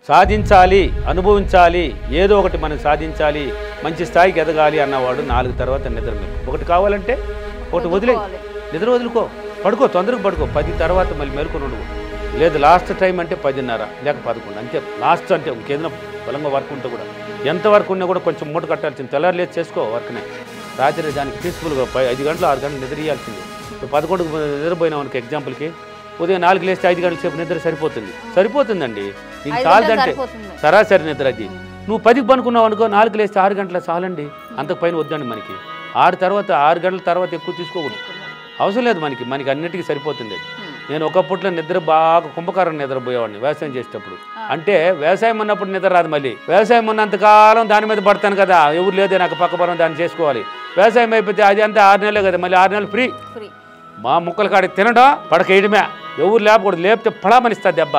సాధించాలి, అనుభవించాలి, ఏదో ఒకటి మనం సాధించాలి, మంచి స్థాయికి ఎదగాలి అన్నవాడు 4 తర్వాత నిద్ర మెలుకు. ఒకటి కావాలంటే ఒకటి వదిలే, నిద్ర వదులుకో, పడుకో, తొందరగా పడుకో. 10 తర్వాత మళ్ళీ మెలుకుని ఉండవు. లేదు లాస్ట్ టైం అంటే 10:30 లేక 11 అంతే. లాస్ట్ అంటే ఇంకేదైనా బలంగా వర్క్ ఉంటే కూడా, ఎంత వర్క్ ఉన్నా కూడా కొంచెం మూట కట్టాల్సింది. తెల్లారి లేచి చేసుకో వర్క్నే. రాత్రి దానికి పీస్ఫుల్గా 5 గంటలు 6 గంటలు నిద్ర ఇవ్వాల్సింది. 11కు నిద్రపోయినా మనకి ఎగ్జాంపుల్కి ఉదయం 4 లేస్తే 5 గంటల సేపు నిద్ర సరిపోతుందండి. నీకు చాలదంటే సరాసరి నిద్ర అది. నువ్వు 10కి పనుకున్నావు అనుకో, 4 లేస్తే 6 గంటల చాలండి. అంతకు పైన వద్దండి మనకి. 6 గంటల తర్వాత ఎక్కువ తీసుకోకూడదు, అవసరం లేదు మనకి అన్నిటికీ సరిపోతుంది అది. నేను ఒకప్పట్లో నిద్ర బాగా కుంభకారం నిద్రపోయేవాడిని వ్యవసాయం చేసేటప్పుడు. అంటే వ్యవసాయం ఉన్నప్పుడు నిద్ర రాదు. మళ్ళీ వ్యవసాయం ఉన్నంతకాలం దాని మీద పడతాను కదా, ఎవరు లేదే నాకు పక్క పొలం దాన్ని చేసుకోవాలి. వ్యవసాయం అయిపోతే అది అంతా 6 నెలలే కదా, మళ్ళీ 6 నెలలు ఫ్రీ. మా ముక్కల కాడికి తినడం, పడకేయడమే, ఎవరు లేపకూడదు. లేపితే పడమనిస్తుంది దెబ్బ.